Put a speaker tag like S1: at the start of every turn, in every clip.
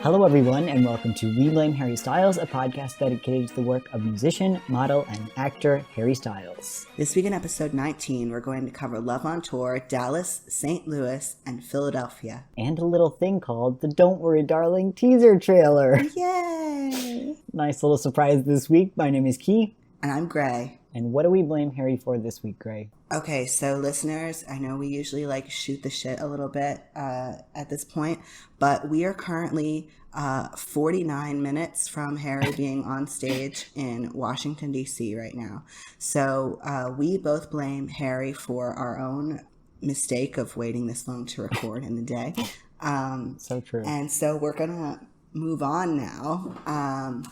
S1: Hello, everyone, and welcome to We Blame Harry Styles, a podcast dedicated to the work of musician, model, and actor Harry Styles.
S2: This week in episode 19, we're going to cover Love on Tour, Dallas, St. Louis, and Philadelphia.
S1: And a little thing called the Don't Worry Darling teaser trailer.
S2: Yay!
S1: Nice little surprise this week. My name is Key.
S2: And I'm Gray.
S1: And what do we blame Harry for this week, Gray?
S2: Okay, so listeners, I know we usually shoot the shit a little bit at this point, but we are currently 49 minutes from Harry being on stage in Washington, D.C. right now. So we both blame Harry for our own mistake of waiting this long to record in the day.
S1: So true.
S2: And so we're going to move on now.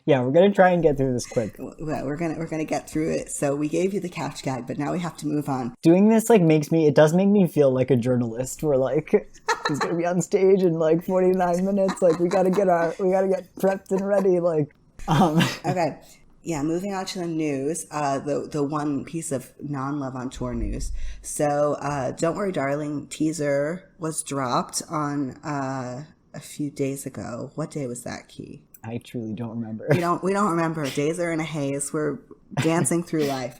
S1: Yeah, we're gonna try and get through this quick.
S2: We're gonna get through it. So we gave you the couch gag, but now we have to move on.
S1: Doing this it does make me feel like a journalist. We're he's gonna be on stage in 49 minutes. We gotta get prepped and ready.
S2: Okay, yeah. Moving on to the news. The one piece of non-Love on Tour news. So, Don't Worry Darling teaser was dropped on a few days ago. What day was that, Key?
S1: I truly don't remember.
S2: We don't remember. Days are in a haze. We're dancing through life.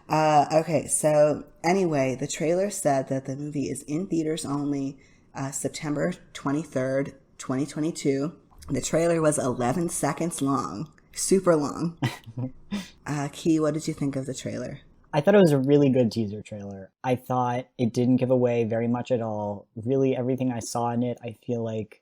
S2: Okay, so anyway, the trailer said that the movie is in theaters only September 23rd, 2022. The trailer was 11 seconds long. Super long. Key, what did you think of the trailer?
S1: I thought it was a really good teaser trailer. I thought it didn't give away very much at all. Really, everything I saw in it, I feel like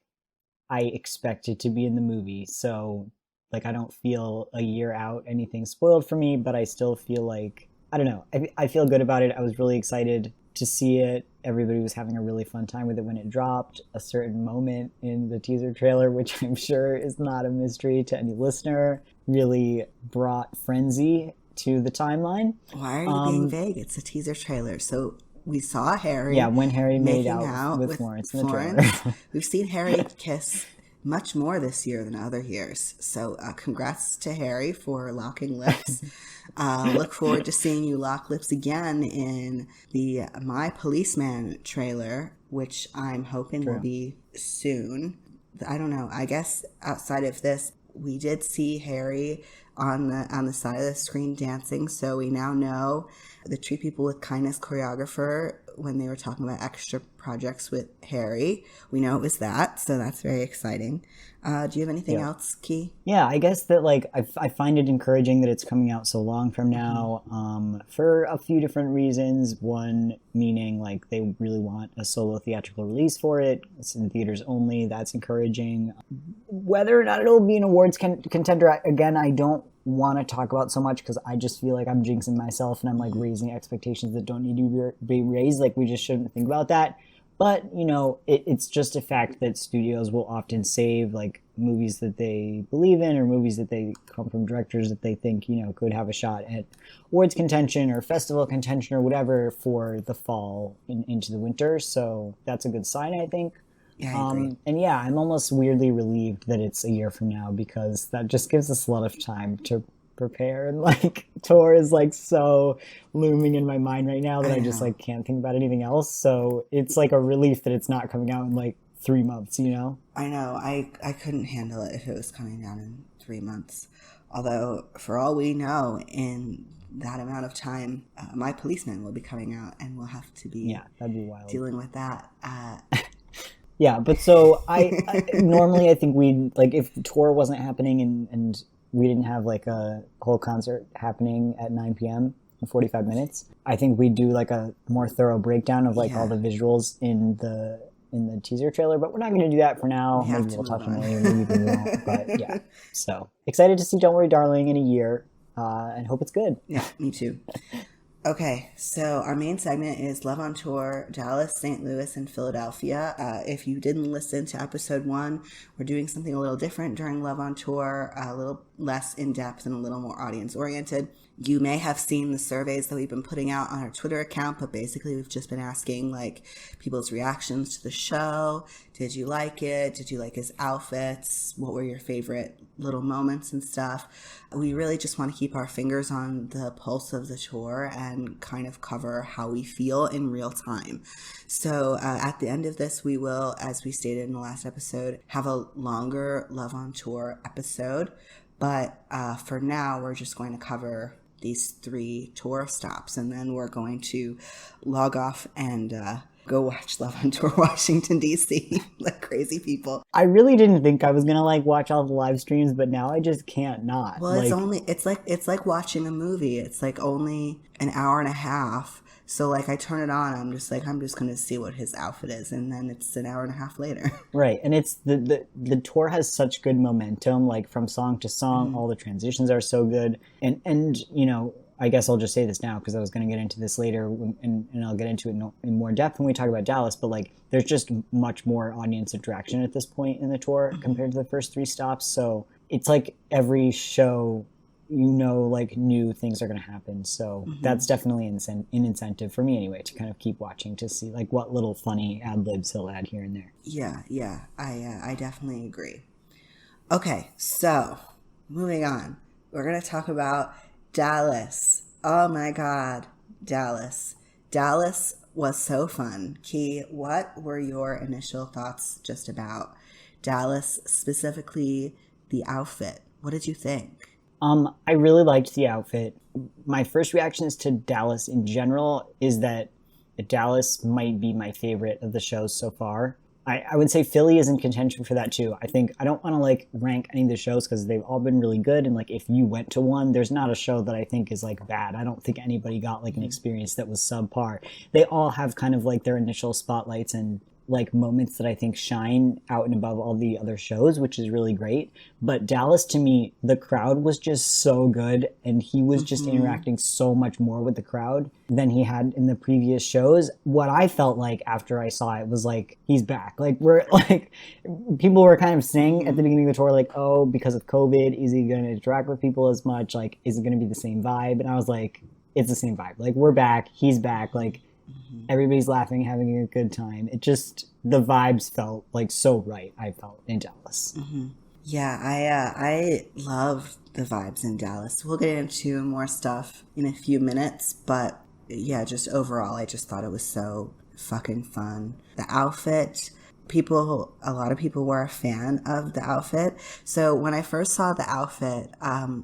S1: I expected to be in the movie. So, I don't feel a year out anything spoiled for me, but I still feel I don't know. I feel good about it. I was really excited to see it. Everybody was having a really fun time with it when it dropped. A certain moment in the teaser trailer, which I'm sure is not a mystery to any listener, really brought frenzy to the timeline.
S2: Why are you being vague? It's a teaser trailer. So we saw Harry.
S1: Yeah, when Harry made out with Florence in the trailer.
S2: We've seen Harry kiss much more this year than other years. So congrats to Harry for locking lips. Look forward to seeing you lock lips again in the My Policeman trailer, which I'm hoping will be soon. I don't know. I guess outside of this, we did see Harry on the side of the screen dancing, so we now know the Treat People with Kindness choreographer, when they were talking about extra projects with Harry, we know it was that, so that's very exciting. Do you have anything else, Key?
S1: Yeah, I guess that I find it encouraging that it's coming out so long from now, for a few different reasons. One meaning they really want a solo theatrical release for it. It's in theaters only. That's encouraging. Whether or not it'll be an awards contender, again, I don't want to talk about so much because I just feel like I'm jinxing myself and I'm raising expectations that don't need to be raised. We just shouldn't think about that. But, it's just a fact that studios will often save movies that they believe in or movies that they come from directors that they think, could have a shot at awards contention or festival contention or whatever for the fall into the winter. So that's a good sign, I think.
S2: Yeah, I agree.
S1: And yeah, I'm almost weirdly relieved that it's a year from now because that just gives us a lot of time to prepare. And tour is so looming in my mind right now that I just can't think about anything else. So it's a relief that it's not coming out in 3 months,
S2: I know. I couldn't handle it if it was coming down in 3 months. Although, for all we know, in that amount of time, My Policeman will be coming out and we'll have to be
S1: that'd be wild.
S2: Dealing with that.
S1: Yeah, but so I normally I think we'd if tour wasn't happening and we didn't have a whole concert happening at 9 p.m. in 45 minutes, I think we'd do a more thorough breakdown of all the visuals in the teaser trailer, but we're not going to do that for now. Maybe we'll touch on it later, maybe we won't, but yeah. So excited to see Don't Worry Darling in a year, and hope it's good.
S2: Yeah, me too. Okay, so our main segment is Love on Tour, Dallas, St. Louis, and Philadelphia. If you didn't listen to episode 1, we're doing something a little different during Love on Tour, a little less in-depth and a little more audience-oriented. You may have seen the surveys that we've been putting out on our Twitter account, but basically we've just been asking like people's reactions to the show. Did you like it? Did you like his outfits? What were your favorite little moments and stuff? We really just want to keep our fingers on the pulse of the tour and kind of cover how we feel in real time. So at the end of this, we will, as we stated in the last episode, have a longer Love on Tour episode. But for now, we're just going to cover these 3 tour stops, and then we're going to log off and go watch Love on Tour Washington, D.C. like crazy people.
S1: I really didn't think I was going to like watch all the live streams, but now I just can't not.
S2: Well, it's like watching a movie. It's like only an hour and a half. So like I turn it on, I'm just going to see what his outfit is, and then it's an hour and a half later.
S1: Right, and it's the tour has such good momentum, like from song to song, all the transitions are so good, and you know, I guess I'll just say this now because I was going to get into this later, and I'll get into it in more depth when we talk about Dallas, but like there's just much more audience interaction at this point in the tour compared to the first 3 stops, so it's like every show, you know, like new things are going to happen. So that's definitely an incentive for me anyway, to kind of keep watching to see like what little funny ad libs he'll add here and there.
S2: Yeah. I definitely agree. Okay, so moving on. We're going to talk about Dallas. Oh my God, Dallas. Dallas was so fun. Key, what were your initial thoughts just about Dallas, specifically the outfit? What did you think?
S1: I really liked the outfit. My first reactions to Dallas in general is that Dallas might be my favorite of the shows so far. I would say Philly is in contention for that too. I think I don't want to like rank any of the shows because they've all been really good. And like if you went to one, there's not a show that I think is like bad. I don't think anybody got like an experience that was subpar. They all have kind of like their initial spotlights and like moments that I think shine out and above all the other shows, which is really great. But Dallas, to me, the crowd was just so good, and he was just interacting so much more with the crowd than he had in the previous shows. What I felt like after I saw it was like, he's back. Like we're like, people were kind of saying at the beginning of the tour, like, oh, because of COVID, is he going to interact with people as much? Like, is it going to be the same vibe? And I was like, it's the same vibe. Like, we're back. He's back. Like, everybody's laughing, having a good time. It just, the vibes felt like so right, I felt, in Dallas.
S2: Yeah, I love the vibes in Dallas. We'll get into more stuff in a few minutes, but yeah, just overall, I just thought it was so fucking fun. The outfit, a lot of people were a fan of the outfit. So when I first saw the outfit,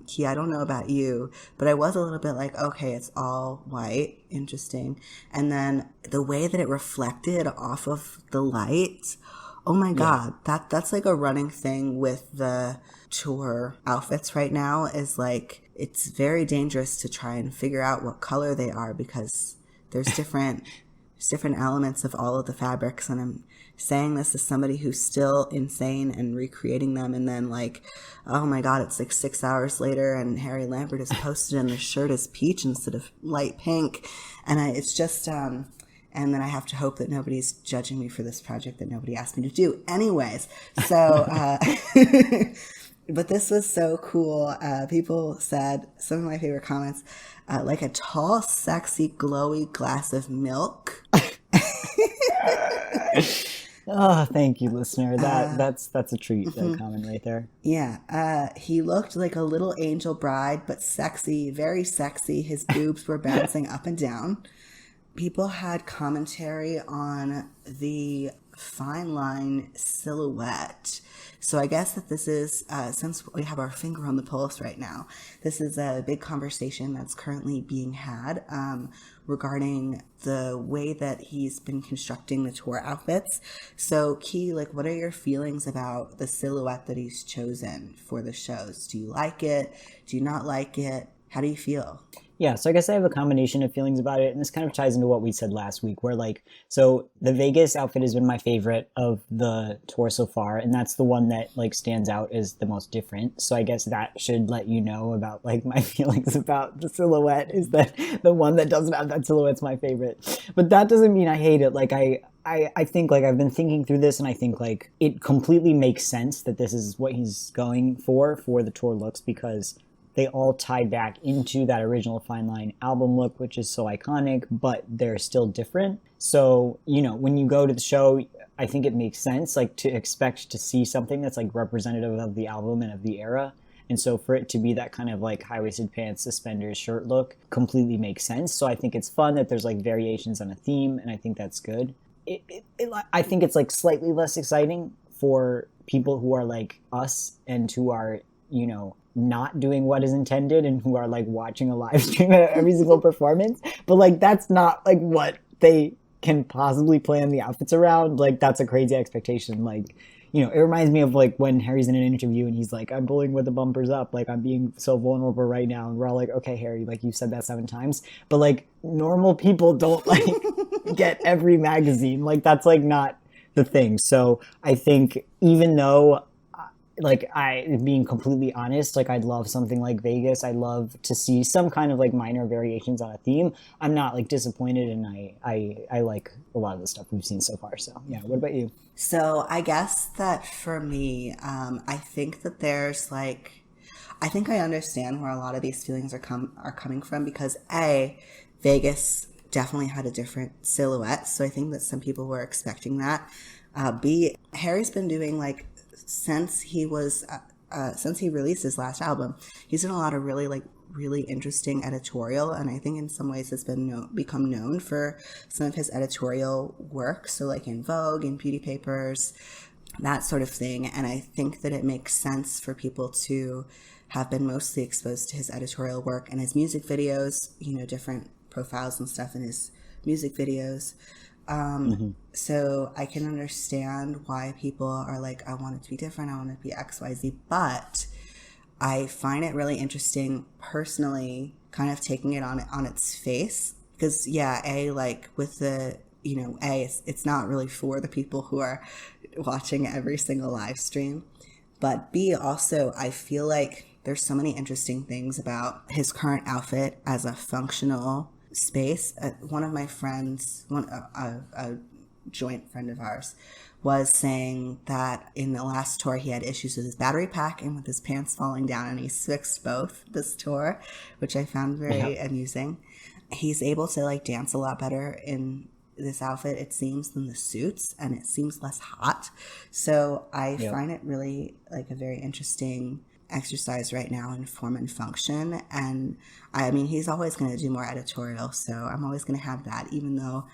S2: Key, I don't know about you, but I was a little bit like, okay, it's all white, interesting. And then the way that it reflected off of the light, oh my God, that's like a running thing with the tour outfits right now, is like, it's very dangerous to try and figure out what color they are because there's different elements of all of the fabrics, and I'm saying this as somebody who's still insane and recreating them, and then like, oh my God, it's like 6 hours later and Harry Lambert is posted and the shirt is peach instead of light pink, and it's just and then I have to hope that nobody's judging me for this project that nobody asked me to do anyways, so but this was so cool. People said, some of my favorite comments, like a tall, sexy, glowy glass of milk.
S1: Oh, thank you, listener. That's a treat, that comment right there.
S2: Yeah. He looked like a little angel bride, but sexy, very sexy. His boobs were bouncing up and down. People had commentary on the fine line silhouette. So I guess that this is, since we have our finger on the pulse right now, this is a big conversation that's currently being had regarding the way that he's been constructing the tour outfits. So Key, like, what are your feelings about the silhouette that he's chosen for the shows? Do you like it? Do you not like it? How do you feel?
S1: Yeah, so I guess I have a combination of feelings about it, and this kind of ties into what we said last week, where like, so the Vegas outfit has been my favorite of the tour so far, and that's the one that like stands out as the most different. So I guess that should let you know about like my feelings about the silhouette is that the one that doesn't have that silhouette's my favorite. But that doesn't mean I hate it. Like I think like I've been thinking through this and I think like it completely makes sense that this is what he's going for the tour looks because they all tie back into that original Fine Line album look, which is so iconic, but they're still different. So, you know, when you go to the show, I think it makes sense, like, to expect to see something that's, like, representative of the album and of the era. And so for it to be that kind of, like, high-waisted pants, suspenders, shirt look completely makes sense. So I think it's fun that there's, like, variations on a theme, and I think that's good. I think it's, like, slightly less exciting for people who are, like, us and who are, you know, not doing what is intended and who are like watching a live stream of every single performance, but like that's not like what they can possibly plan the outfits around. Like that's a crazy expectation. Like, you know, it reminds me of like when Harry's in an interview and he's like, I'm pulling with the bumpers up, like I'm being so vulnerable right now, and we're all like, okay, Harry, like you've said that 7 times, but like normal people don't like get every magazine, like that's like not the thing. So I think even though like I being completely honest, like I'd love something like Vegas. I'd love to see some kind of like minor variations on a theme. I'm not like disappointed, and I like a lot of the stuff we've seen so far. So yeah, what about you?
S2: So I guess that for me, I think that there's like, I think I understand where a lot of these feelings are coming from because Vegas definitely had a different silhouette, so I think that some people were expecting that. B, Harry's been doing like since he released his last album, he's done a lot of really interesting editorial, and I think in some ways has become known for some of his editorial work. So like in Vogue and Beauty Papers, that sort of thing. And I think that it makes sense for people to have been mostly exposed to his editorial work and his music videos, you know, different profiles and stuff in his music videos. So I can understand why people are like, I want it to be different, I want it to be XYZ, but I find it really interesting personally, kind of taking it on its face, because like with the, you know, it's not really for the people who are watching every single live stream, but B, also I feel like there's so many interesting things about his current outfit as a functional space. One of my friends, a joint friend of ours, was saying that in the last tour he had issues with his battery pack and with his pants falling down, and he fixed both this tour, which I found very amusing. He's able to like dance a lot better in this outfit, it seems, than the suits, and it seems less hot. So I find it really like a very interesting exercise right now in form and function. And I mean, he's always going to do more editorial, so I'm always going to have that, even though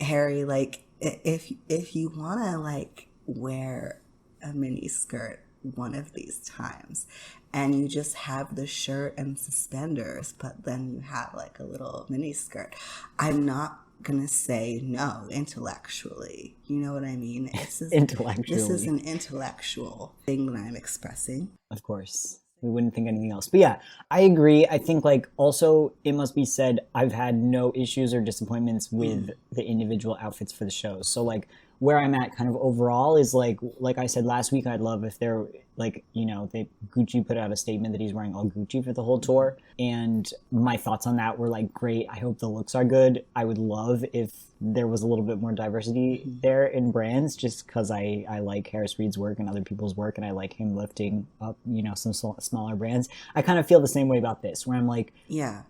S2: Harry, like, if you want to like wear a mini skirt one of these times and you just have the shirt and suspenders, but then you have like a little mini skirt, I'm not gonna say no intellectually. You know what I mean? This is an intellectual thing that I'm expressing.
S1: Of course. We wouldn't think anything else. But yeah, I agree. I think like also it must be said, I've had no issues or disappointments with the individual outfits for the shows. So like where I'm at kind of overall is like I said last week, I'd love if they're like, you know, Gucci put out a statement that he's wearing all Gucci for the whole tour. And my thoughts on that were like, great. I hope the looks are good. I would love if there was a little bit more diversity there in brands, just because I like Harris Reed's work and other people's work, and I like him lifting up, you know, some smaller brands. I kind of feel the same way about this, where I'm like, yeah,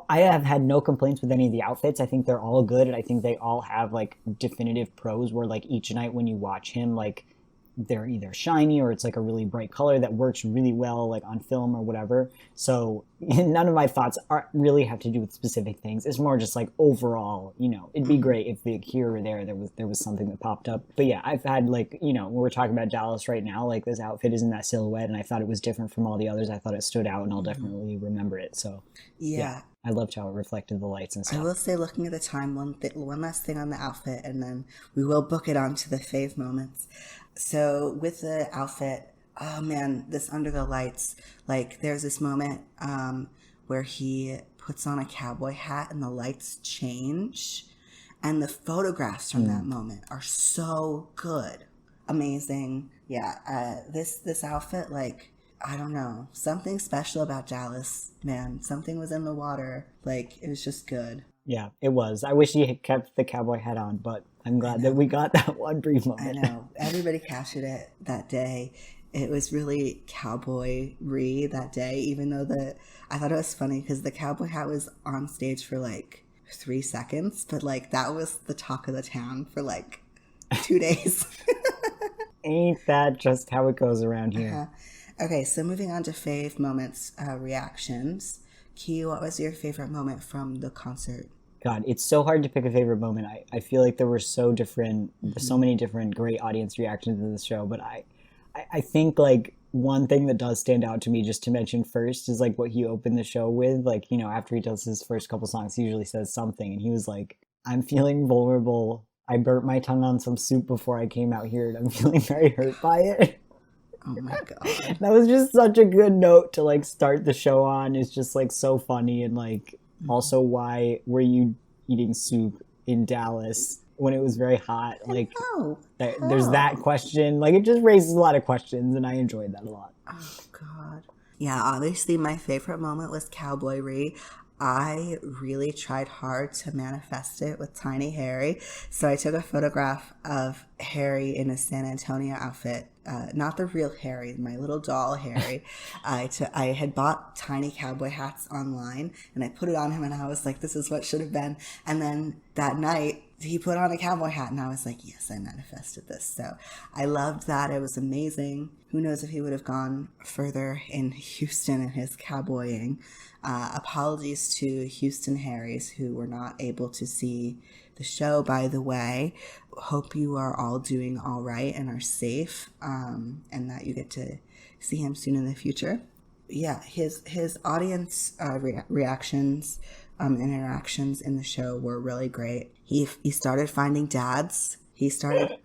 S1: I have had no complaints with any of the outfits. I think they're all good, and I think they all have like definitive pros where like each night when you watch him, like they're either shiny or it's like a really bright color that works really well like on film or whatever. So none of my thoughts really have to do with specific things. It's more just like overall, you know, it'd be great if like here or there was something that popped up. But yeah, I've had like, you know, when we're talking about Dallas right now, like this outfit is in that silhouette and I thought it was different from all the others. I thought it stood out and I'll definitely remember it. So yeah. I loved how it reflected the lights and stuff.
S2: I will say, looking at the time, one last thing on the outfit, and then we will book it onto the fave moments. So with the outfit, oh man, this under the lights, like there's this moment where he puts on a cowboy hat and the lights change. And the photographs from that moment are so good. Amazing. Yeah, this outfit, like, I don't know, something special about Dallas, man. Something was in the water. Like, it was just good.
S1: Yeah, it was. I wish he had kept the cowboy hat on, but I'm glad that we got that one brief
S2: I
S1: moment.
S2: know. Everybody captured it that day. It was really cowboy-y that day, even though I thought it was funny because the cowboy hat was on stage for like 3 seconds, but like that was the talk of the town for like 2 days.
S1: Ain't that just how it goes around here?
S2: Okay, so moving on to fave moments, reactions. Key, what was your favorite moment from the concert?
S1: God, it's so hard to pick a favorite moment. I feel like there were so many different great audience reactions to the show, but I think like one thing that does stand out to me just to mention first is like what he opened the show with. Like, you know, after he does his first couple songs, he usually says something, and he was like, I'm feeling vulnerable. I burnt my tongue on some soup before I came out here, and I'm feeling very hurt by it.
S2: Oh my God.
S1: That was just such a good note to like start the show on. It's just like so funny, and like also why were you eating soup in Dallas when it was very hot? Like there's that question. Like it just raises a lot of questions, and I enjoyed that a lot.
S2: Oh God. Yeah, obviously my favorite moment was Cowboy Ree. I really tried hard to manifest it with Tiny Harry. So I took a photograph of Harry in a San Antonio outfit. Not the real Harry, my little doll Harry. I had bought tiny cowboy hats online, and I put it on him, and I was like, this is what should have been. And then that night, he put on a cowboy hat, and I was like, yes, I manifested this. So I loved that. It was amazing. Who knows if he would have gone further in Houston in his cowboying. Apologies to Houston Harrys who were not able to see the show, by the way. Hope you are all doing all right and are safe, and that you get to see him soon in the future. Yeah, his audience reactions and interactions in the show were really great. He started finding dads. He started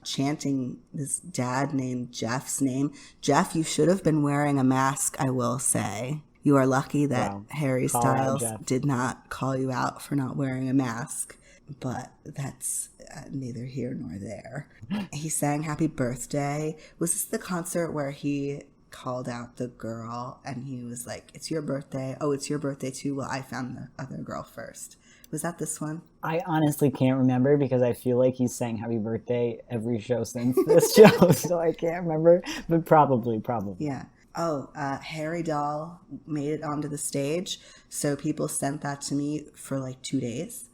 S2: chanting this dad named Jeff's name. Jeff, you should have been wearing a mask, I will say. You are lucky that Harry Styles did not call you out for not wearing a mask, but that's neither here nor there. He sang Happy Birthday. Was this the concert where he called out the girl and he was like, it's your birthday? Oh, it's your birthday too? Well, I found the other girl first. Was that this one?
S1: I honestly can't remember because I feel like he's sang Happy Birthday every show since this show, so I can't remember, but probably.
S2: Yeah. Oh, Harry doll made it onto the stage, so people sent that to me for like 2 days.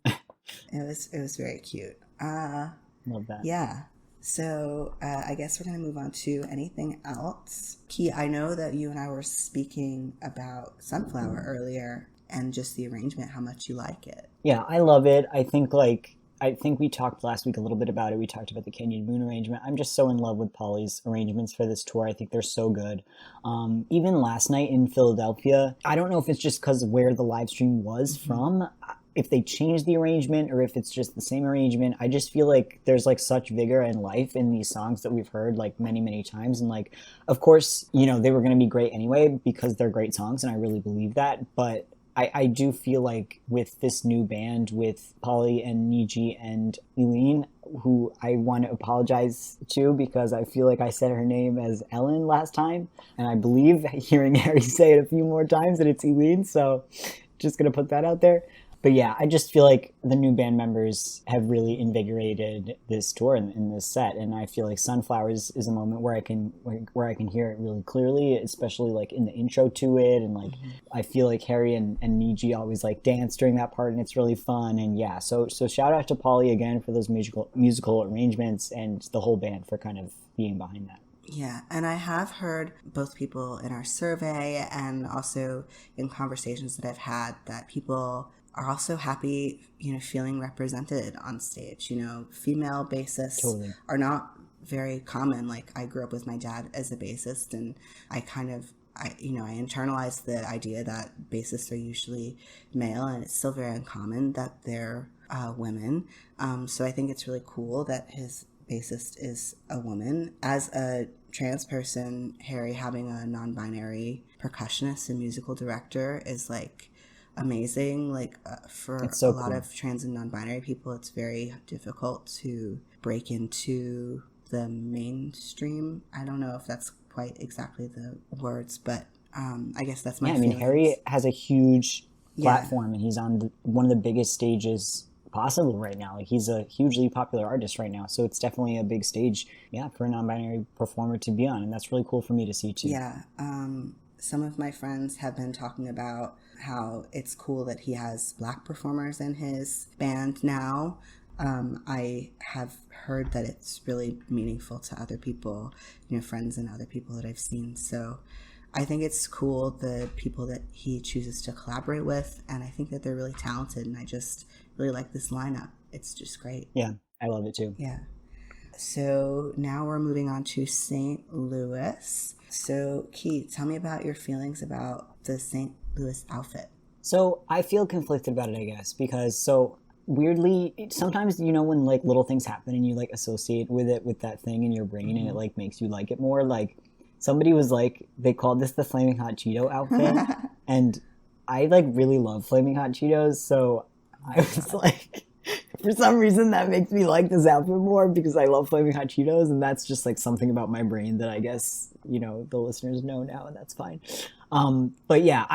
S2: It was very cute.
S1: Love that.
S2: Yeah. So I guess we're going to move on to anything else. Key, I know that you and I were speaking about Sunflower earlier and just the arrangement, how much you like it.
S1: Yeah, I love it. I think we talked last week a little bit about it. We talked about the Kenyan Moon arrangement. I'm just so in love with Polly's arrangements for this tour. I think they're so good. Even last night in Philadelphia, I don't know if it's just because of where the live stream was from, if they changed the arrangement or if it's just the same arrangement. I just feel like there's like such vigor and life in these songs that we've heard like many, many times. And like, of course, you know, they were going to be great anyway because they're great songs, and I really believe that. But I do feel like with this new band with Polly and Niji and Eileen, who I want to apologize to because I feel like I said her name as Ellen last time, and I believe hearing Harry say it a few more times that it's Eileen, so just going to put that out there. But yeah, I just feel like the new band members have really invigorated this tour and this set, and I feel like Sunflowers is a moment where I can hear it really clearly, especially like in the intro to it, and like I feel like Harry and Niji always like dance during that part, and it's really fun. And yeah, so shout out to Polly again for those musical arrangements and the whole band for kind of being behind that.
S2: Yeah, and I have heard both people in our survey and also in conversations that I've had that people are also happy, you know, feeling represented on stage. You know, female bassists are not very common. Like, I grew up with my dad as a bassist, and I internalized the idea that bassists are usually male, and it's still very uncommon that they're women. So I think it's really cool that his bassist is a woman. As a trans person, Harry having a non-binary percussionist and musical director is like amazing. Like for
S1: It's so
S2: a lot
S1: cool.
S2: of trans and non-binary people, it's very difficult to break into the mainstream. I don't know if that's quite exactly the words, but I guess that's my
S1: Yeah, I mean,
S2: feelings.
S1: Harry has a huge
S2: Yeah.
S1: platform, and he's on one of the biggest stages possible right now. Like, he's a hugely popular artist right now, so it's definitely a big stage, yeah, for a non-binary performer to be on, and that's really cool for me to see too.
S2: Yeah. Some of my friends have been talking about how it's cool that he has Black performers in his band now. I have heard that it's really meaningful to other people, you know, friends and other people that I've seen. So I think it's cool the people that he chooses to collaborate with, and I think that they're really talented, and I just really like this lineup. It's just great.
S1: Yeah, I love it too.
S2: Yeah. So now we're moving on to St. Louis. So, Keith, tell me about your feelings about the St. Louis outfit.
S1: So I feel conflicted about it, I guess, because so weirdly, sometimes, you know, when like little things happen and you like associate with it with that thing in your brain and it like makes you like it more. Like somebody was like, they called this the Flaming Hot Cheeto outfit, and I like really love Flaming Hot Cheetos, so I was like, for some reason that makes me like this outfit more because I love Flaming Hot Cheetos, and that's just like something about my brain that I guess, you know, the listeners know now, and that's fine. But yeah,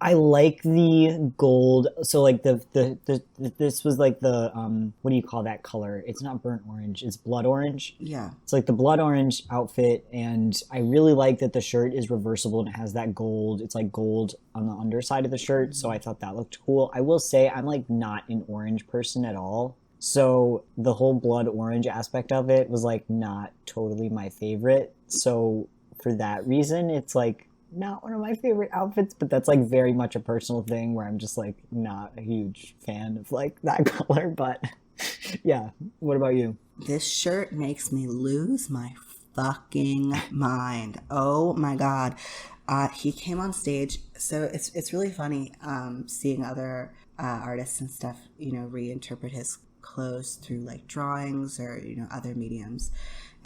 S1: I like the gold. So like the this was like the what do you call that color? It's not burnt orange, it's blood orange.
S2: Yeah.
S1: It's like the blood orange outfit, and I really like that the shirt is reversible and it has that gold. It's like gold on the underside of the shirt, so I thought that looked cool. I will say I'm like not an orange person at all. So the whole blood orange aspect of it was like not totally my favorite. So for that reason, it's like not one of my favorite outfits, but that's like very much a personal thing where I'm just like not a huge fan of like that color. But yeah, what about you?
S2: This shirt makes me lose my fucking mind. Oh my God. He came on stage. So it's really funny seeing other artists and stuff, you know, reinterpret his clothes through like drawings or, you know, other mediums.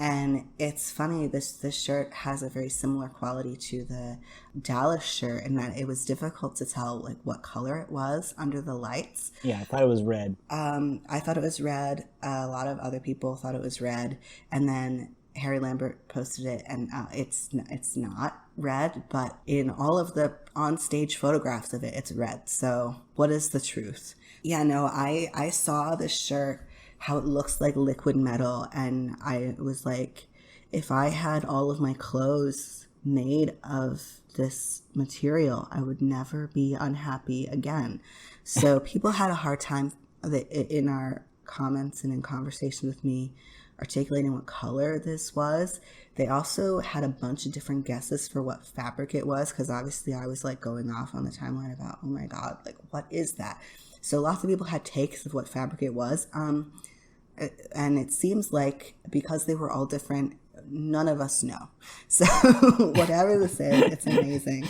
S2: And it's funny, this shirt has a very similar quality to the Dallas shirt in that it was difficult to tell like what color it was under the lights.
S1: Yeah, I thought it was red.
S2: I thought it was red. A lot of other people thought it was red. And then Harry Lambert posted it, and it's not red, but in all of the on-stage photographs of it, it's red. So what is the truth? Yeah, no, I saw this shirt, how it looks like liquid metal, and I was like, if I had all of my clothes made of this material, I would never be unhappy again. So people had a hard time in our comments and in conversation with me articulating what color this was. They also had a bunch of different guesses for what fabric it was, because obviously I was like going off on the timeline about, oh my God, like what is that? So lots of people had takes of what fabric it was. And it seems like because they were all different, none of us know. So whatever this is, it's amazing.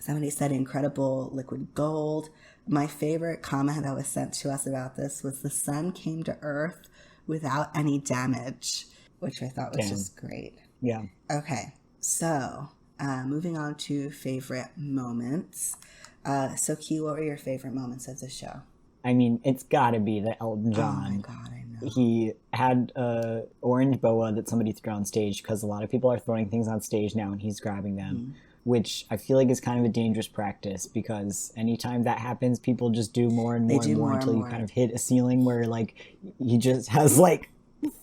S2: Somebody said incredible liquid gold. My favorite comment that was sent to us about this was the sun came to Earth without any damage, which I thought was just great.
S1: Yeah.
S2: Okay, so moving on to favorite moments. So Key, what were your favorite moments of the show?
S1: I mean, it's gotta be the Elton John.
S2: Oh my God, I know.
S1: He had a orange boa that somebody threw on stage, because a lot of people are throwing things on stage now and he's grabbing them, which I feel like is kind of a dangerous practice, because anytime that happens, people just do more and more and more until you kind of hit a ceiling where like he just has like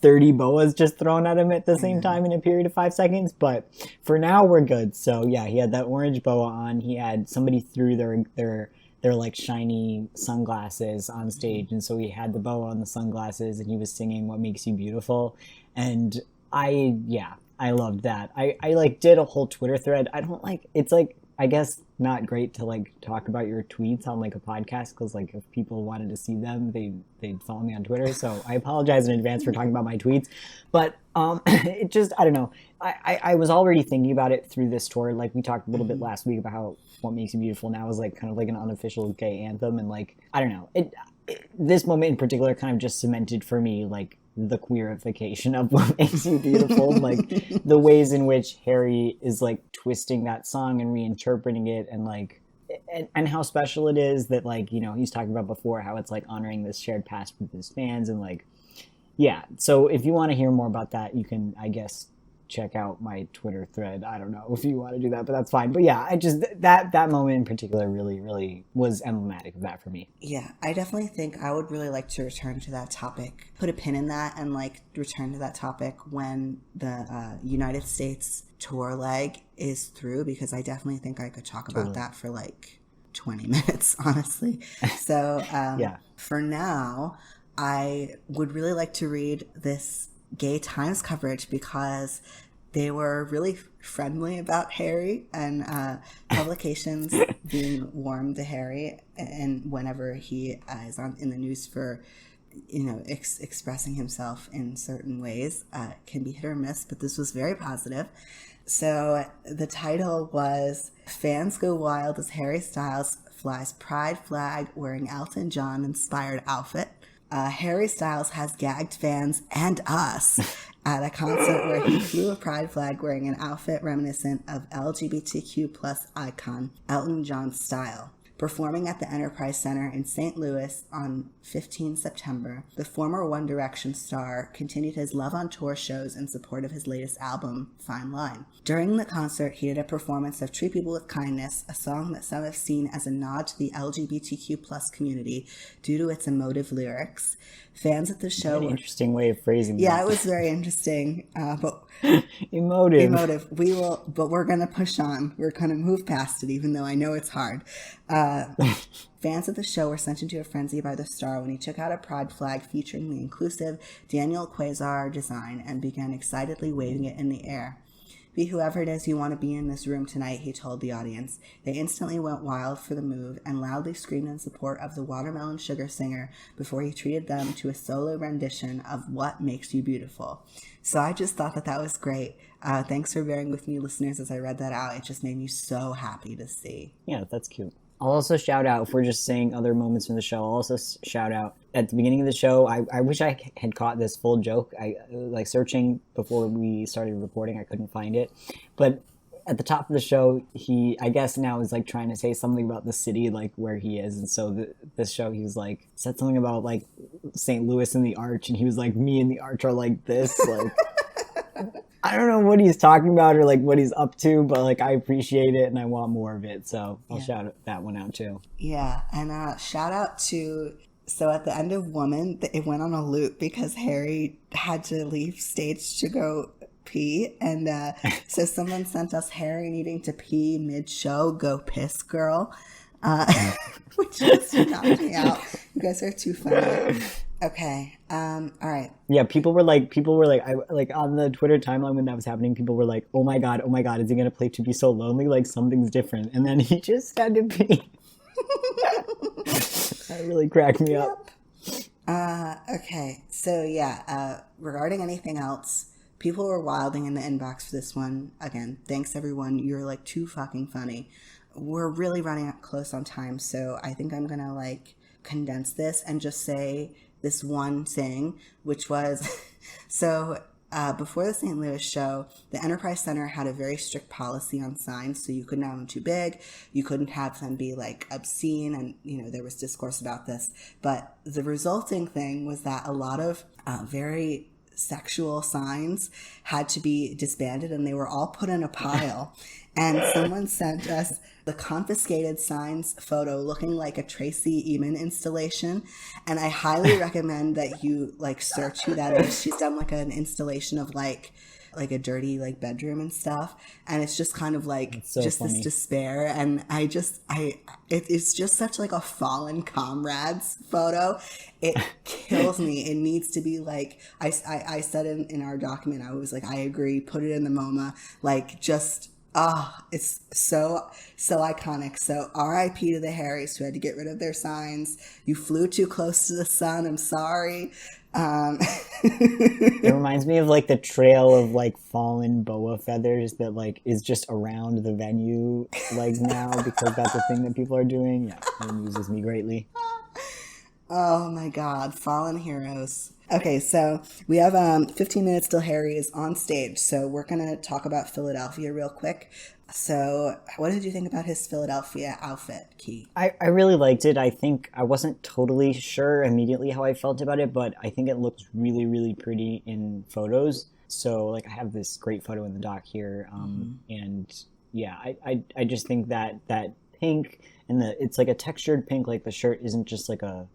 S1: 30 boas just thrown at him at the same time in a period of 5 seconds. But for now, we're good. So yeah, he had that orange boa on. He had somebody threw their like shiny sunglasses on stage, and so he had the boa on the sunglasses and he was singing What Makes You Beautiful, and I loved that. I like did a whole Twitter thread. I don't like, it's like, I guess not great to like talk about your tweets on like a podcast, because like if people wanted to see them, they'd follow me on Twitter, so I apologize in advance for talking about my tweets. But it just, I don't know, I was already thinking about it through this tour. Like we talked a little bit last week about how What Makes You Beautiful now is like kind of like an unofficial gay anthem, and like I don't know, this moment in particular kind of just cemented for me like the queerification of what makes you beautiful. Like the ways in which Harry is like twisting that song and reinterpreting it, and like and how special it is that, like, you know, he's talking about before how it's like honoring this shared past with his fans. And like, yeah, so if you want to hear more about that, you can, I guess, check out my Twitter thread. I don't know if you want to do that, but that's fine. But yeah, I just, that moment in particular really was emblematic of that for me.
S2: Yeah, I definitely think I would really like to return to that topic, put a pin in that, and like return to that topic when the United States tour leg is through, because I definitely think I could talk about that for like 20 minutes, honestly. So
S1: yeah.
S2: For now, I would really like to read this Gay Times coverage, because they were really friendly about Harry, and publications being warm to Harry, and whenever he is in the news for, you know, expressing himself in certain ways, can be hit or miss, but this was very positive. So the title was "Fans Go Wild as Harry Styles Flies Pride Flag Wearing Elton John Inspired Outfit. Harry Styles has gagged fans and us at a concert where he flew a pride flag wearing an outfit reminiscent of LGBTQ plus icon Elton John's style. Performing at the Enterprise Center in St. Louis on 15 September, the former One Direction star continued his Love on Tour shows in support of his latest album, Fine Line. During the concert, he did a performance of Treat People with Kindness, a song that some have seen as a nod to the LGBTQ plus community due to its emotive lyrics. Fans at the show...
S1: An interesting way of phrasing that.
S2: Yeah, it was very interesting. But
S1: Emotive.
S2: But we're going to push on. We're going to move past it, even though I know it's hard. Fans at the show were sent into a frenzy by the star when he took out a pride flag featuring the inclusive Daniel Quasar design and began excitedly waving it in the air. "Be whoever it is you want to be in this room tonight," he told the audience. They instantly went wild for the move and loudly screamed in support of the Watermelon Sugar singer before he treated them to a solo rendition of What Makes You Beautiful. So I just thought that was great. Thanks for bearing with me, listeners, as I read that out. It just made me so happy to see.
S1: Yeah, that's cute. I'll also shout out, if we're just saying other moments from the show, I'll also shout out at the beginning of the show. I wish I had caught this full joke. I like searching before we started recording, I couldn't find it. But at the top of the show, he, I guess now is like trying to say something about the city, like where he is. And so this show, he was like, said something about like St. Louis and the Arch. And he was like, me and the Arch are like this. Like, I don't know what he's talking about or like what he's up to, but like I appreciate it and I want more of it. So I'll shout that one out too.
S2: Yeah, and shout out to, so at the end of Woman, it went on a loop because Harry had to leave stage to go pee, and so someone sent us Harry needing to pee mid-show, go piss girl, which just knocked me out. You guys are too funny. Okay. All right.
S1: Yeah, people were like, I like on the Twitter timeline when that was happening, people were like, oh my god, is he gonna play To Be So Lonely? Like something's different. And then he just had to pee. That really cracked me up.
S2: Okay. So yeah, regarding anything else, people were wilding in the inbox for this one. Again, thanks everyone. You're like too fucking funny. We're really running up close on time, so I think I'm gonna like condense this and just say this one thing, which was so before the St. Louis show, the Enterprise Center had a very strict policy on signs, so you couldn't have them too big, you couldn't have them be like obscene, and you know there was discourse about this, but the resulting thing was that a lot of very sexual signs had to be disbanded, and they were all put in a pile. And someone sent us the confiscated signs photo looking like a Tracy Emin installation. And I highly recommend that you like search who that is. She's done like an installation of like a dirty like bedroom and stuff. And it's just kind of like
S1: so
S2: just
S1: funny.
S2: This despair. And it's just such like a fallen comrades photo. It kills me. It needs to be like, I said in our document, I was like, I agree, put it in the MoMA, like just, it's so iconic. So RIP to the Harrys who had to get rid of their signs. You flew too close to the sun. I'm sorry.
S1: It reminds me of like the trail of like fallen boa feathers that like is just around the venue like now because that's a thing that people are doing. Yeah, it amuses me greatly.
S2: Oh my God, fallen heroes. Okay, so we have 15 minutes till Harry is on stage. So we're going to talk about Philadelphia real quick. So what did you think about his Philadelphia outfit, Key?
S1: I really liked it. I think I wasn't totally sure immediately how I felt about it, but I think it looks really, really pretty in photos. So like I have this great photo in the doc here, and yeah, I just think that that pink and it's like a textured pink. Like the shirt isn't just like a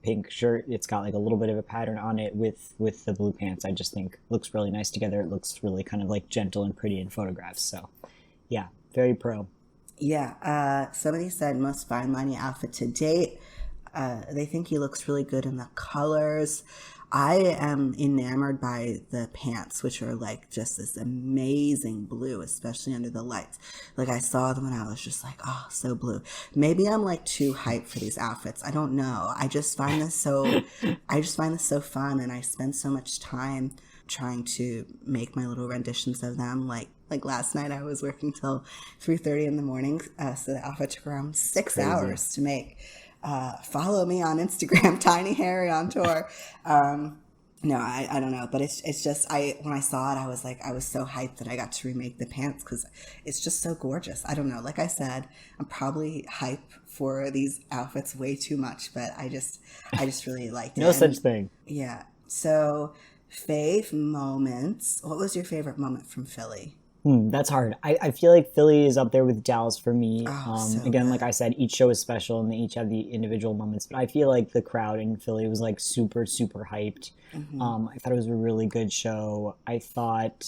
S1: pink shirt. It's got like a little bit of a pattern on it with the blue pants. I just think looks really nice together. It looks really kind of like gentle and pretty in photographs. So yeah, very pro.
S2: Yeah, somebody said most fine lining outfit to date. They think he looks really good in the colors. I am enamored by the pants, which are like just this amazing blue, especially under the lights. Like I saw them and I was just like, oh, so blue. Maybe I'm like too hyped for these outfits. I don't know. I just find this so fun, and I spend so much time trying to make my little renditions of them. Like last night I was working till 3:30 in the morning, so the outfit took around 6 hours to make. Follow me on Instagram, Tiny Harry on tour. No, I don't know, but it's just when I saw it, I was like, I was so hyped that I got to remake the pants because it's just so gorgeous. I don't know. Like I said, I'm probably hype for these outfits way too much, but I just really liked it.
S1: No such thing.
S2: Yeah. So, fave moments. What was your favorite moment from Philly?
S1: That's hard. I feel like Philly is up there with Dallas for me.
S2: So
S1: Again,
S2: good.
S1: like I said, each show is special and they each have the individual moments. But I feel like the crowd in Philly was like super, super hyped. I thought it was a really good show. I thought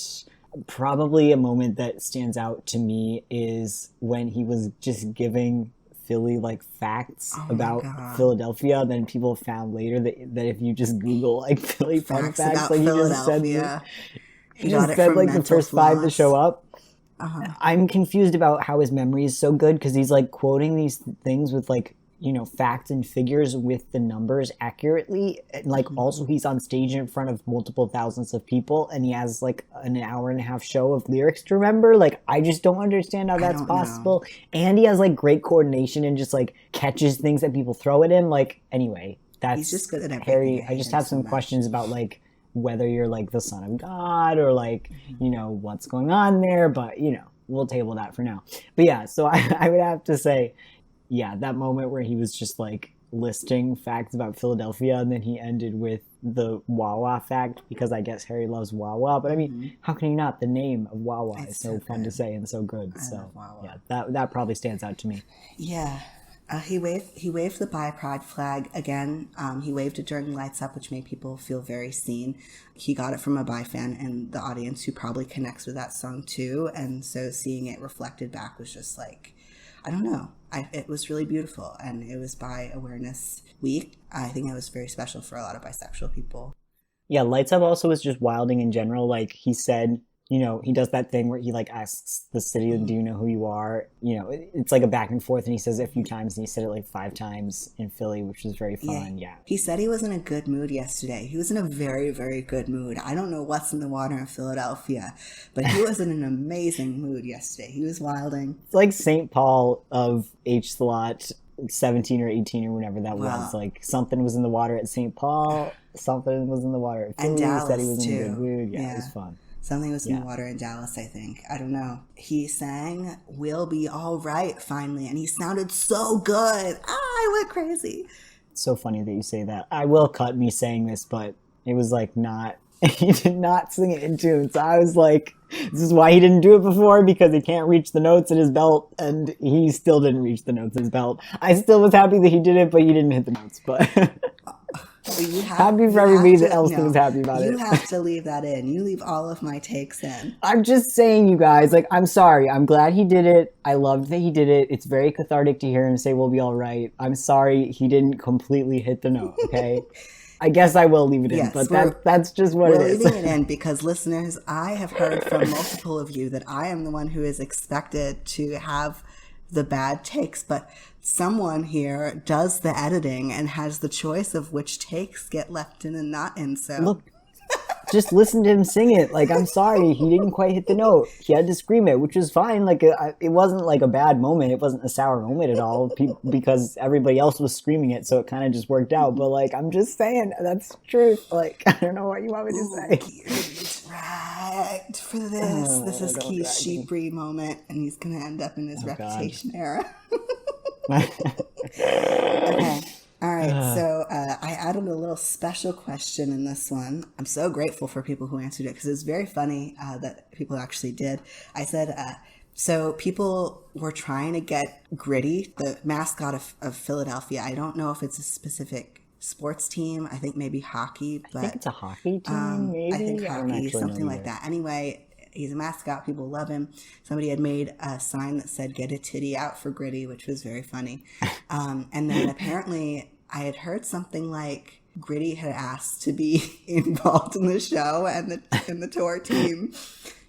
S1: probably a moment that stands out to me is when he was just giving Philly like facts about Philadelphia. Then people found later that if you just Google like Philly fun
S2: Facts
S1: facts,
S2: about
S1: like
S2: Philadelphia.
S1: he just said like the first five to show up. I'm confused about how his memory is so good because he's like quoting these things with like, facts and figures with the numbers accurately. And like also he's on stage in front of multiple thousands of people and he has like an hour and a half show of lyrics to remember. Like I just don't understand how that's possible. And he has like great coordination and just like catches things that people throw at him. Like anyway, that's
S2: He's just good at everything.
S1: Harry. I just have some questions about like whether you're like the son of God or like, what's going on there. But, we'll table that for now. But yeah, so I would have to say, yeah, that moment where he was just like listing facts about Philadelphia and then he ended with the Wawa fact because I guess Harry loves Wawa. But I mean, how can you not? The name of Wawa is so fun to say and so good. So yeah, that probably stands out to me.
S2: Yeah. He waved the Bi Pride flag again. He waved it during Lights Up, which made people feel very seen. He got it from a Bi fan in the audience who probably connects with that song too. And so seeing it reflected back was just like, I don't know. It was really beautiful. And it was Bi Awareness Week. I think it was very special for a lot of bisexual people.
S1: Yeah, Lights Up also was just wilding in general. Like he said, he does that thing where he like asks the city, do you know who you are? It's like a back and forth and he says it a few times and he said it like 5 times in Philly, which was very fun. Yeah.
S2: He said he was in a good mood yesterday. He was in a very, very good mood. I don't know what's in the water in Philadelphia, but he was in an amazing mood yesterday. He was wilding.
S1: It's like St. Paul of H slot 17 or 18 or whatever that was. Like something was in the water at St. Paul, something was in the water at Philly.
S2: And Dallas,
S1: said he was in
S2: too.
S1: a good mood. Yeah, it was fun.
S2: Something was in the water in Dallas, I think. I don't know. He sang We'll Be All Right finally, and he sounded so good. I went crazy.
S1: It's so funny that you say that. I will cut me saying this, but it was like not, he did not sing it in tune. So I was like, this is why he didn't do it before, because he can't reach the notes in his belt, and he still didn't reach the notes in his belt. I still was happy that he did it, but he didn't hit the notes. But happy for everybody else that was happy about it.
S2: You have to leave that in. You leave all of my takes in.
S1: I'm just saying, you guys, like, I'm sorry. I'm glad he did it. I loved that he did it. It's very cathartic to hear him say, we'll be all right. I'm sorry he didn't completely hit the note, okay? I guess I will leave it in, but that's just what it is.
S2: We're leaving it in because, listeners, I have heard from multiple of you that I am the one who is expected to have the bad takes, but someone here does the editing and has the choice of which takes get left in and not in. So
S1: look, just listen to him sing it. Like, I'm sorry, he didn't quite hit the note. He had to scream it, which was fine. Like, it wasn't like a bad moment. It wasn't a sour moment at all because everybody else was screaming it, so it kind of just worked out. But like, I'm just saying, that's the truth. Like, I don't know what you want me to say.
S2: You're gonna be dragged for this. This is Key's sheepery moment, and he's gonna end up in his reputation era. Okay. All right, so I added a little special question in this one. I'm so grateful for people who answered it because it's very funny that people actually did. I said, so people were trying to get Gritty, the mascot of Philadelphia. I don't know if it's a specific sports team. I think maybe hockey. But,
S1: I think it's a hockey team, maybe?
S2: I think hockey, something like that. Anyway, he's a mascot. People love him. Somebody had made a sign that said, "Get a titty out for Gritty," which was very funny. And then apparently I had heard something like Gritty had asked to be involved in the show, and the tour team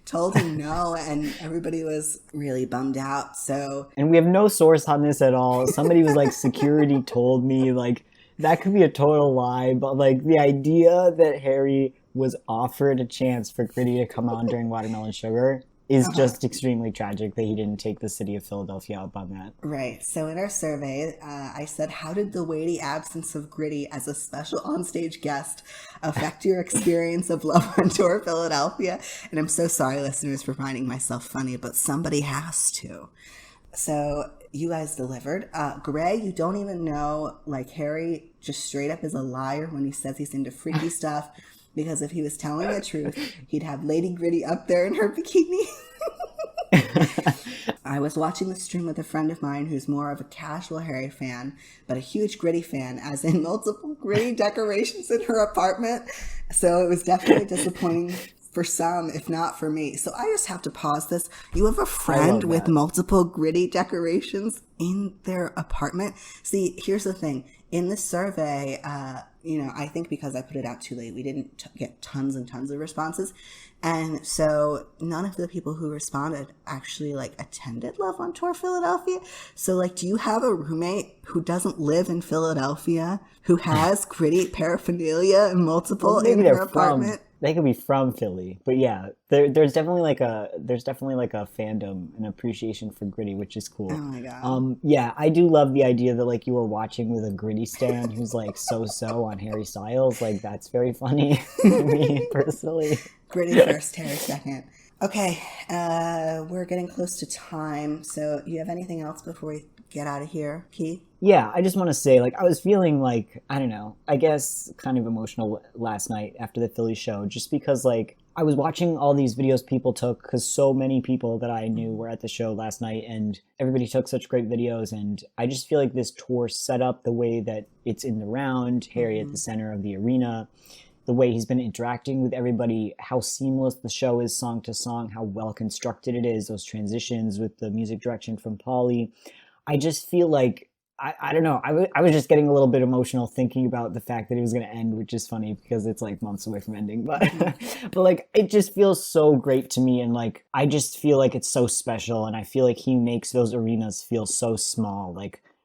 S2: told him no, and everybody was really bummed out. So,
S1: and we have no source on this at all. Somebody was like, security told me, like, that could be a total lie, but like the idea that Harry was offered a chance for Gritty to come on during Watermelon Sugar is just extremely tragic that he didn't take the city of Philadelphia up on that.
S2: Right. So in our survey, I said, how did the weighty absence of Gritty as a special onstage guest affect your experience of Love on Tour Philadelphia? And I'm so sorry, listeners, for finding myself funny, but somebody has to. So you guys delivered. Gray, you don't even know, like, Harry just straight up is a liar when he says he's into freaky stuff. Because if he was telling the truth, he'd have Lady Gritty up there in her bikini. I was watching the stream with a friend of mine who's more of a casual Harry fan, but a huge Gritty fan, as in multiple Gritty decorations in her apartment. So it was definitely disappointing for some, if not for me. So I just have to pause this. You have a friend with multiple Gritty decorations in their apartment? See, here's the thing. In the survey, I think because I put it out too late, we didn't get tons and tons of responses. And so none of the people who responded actually attended Love on Tour Philadelphia. So do you have a roommate who doesn't live in Philadelphia, who has Gritty paraphernalia and multiple in her apartment?
S1: They could be from Philly, but yeah, there's definitely a fandom and appreciation for Gritty, which is cool.
S2: Oh my god.
S1: Yeah, I do love the idea that you were watching with a Gritty stan who's so on Harry Styles. That's very funny to me personally.
S2: Gritty first, Harry second. Okay, we're getting close to time. So, you have anything else before we get out of here, Key?
S1: Yeah, I just want to say, I was feeling I don't know, I guess kind of emotional last night after the Philly show, just because I was watching all these videos people took, because so many people that I knew were at the show last night, and everybody took such great videos, and I just feel like this tour set up the way that it's in the round, Harry at the center of the arena, the way he's been interacting with everybody, how seamless the show is song to song, how well constructed it is, those transitions with the music direction from Pauly. I just feel I don't know. I was just getting a little bit emotional thinking about the fact that it was going to end, which is funny because it's months away from ending. But but it just feels so great to me, and I just feel it's so special, and I feel he makes those arenas feel so small.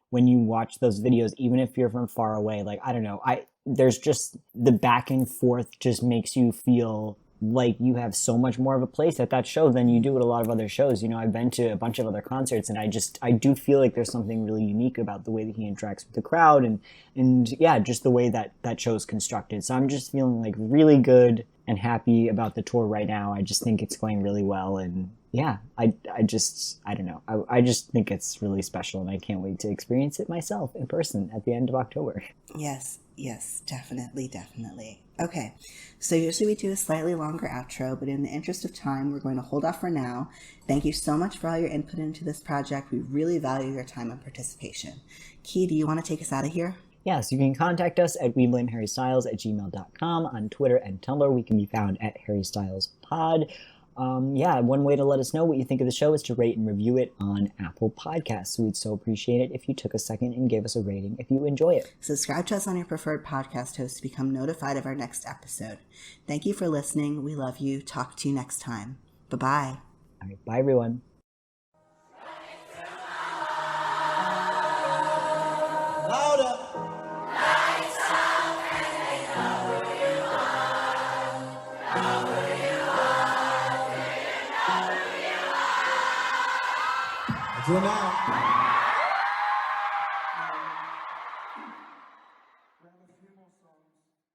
S1: When you watch those videos, even if you're from far away, I don't know. There's just the back and forth just makes you feel you have so much more of a place at that show than you do at a lot of other shows. I've been to a bunch of other concerts, and I do feel there's something really unique about the way that he interacts with the crowd, and yeah, just the way that show is constructed. So I'm just feeling really good and happy about the tour right now. I just think it's going really well, and yeah, I don't know. I just think it's really special, and I can't wait to experience it myself in person at the end of October.
S2: Yes, definitely. Okay, so usually we do a slightly longer outro, but in the interest of time, we're going to hold off for now. Thank you so much for all your input into this project. We really value your time and participation. Key, do you want to take us out of here?
S1: Yes, you can contact us at weblameharrystyles@gmail.com. On Twitter and Tumblr, we can be found at HarryStylesPod. One way to let us know what you think of the show is to rate and review it on Apple Podcasts. We'd so appreciate it if you took a second and gave us a rating if you enjoy it.
S2: Subscribe to us on your preferred podcast host to become notified of our next episode. Thank you for listening. We love you. Talk to you next time. Bye-bye.
S1: All right, bye, everyone.
S3: Louder. Lights out and they know who you are. So now, we have a few more songs.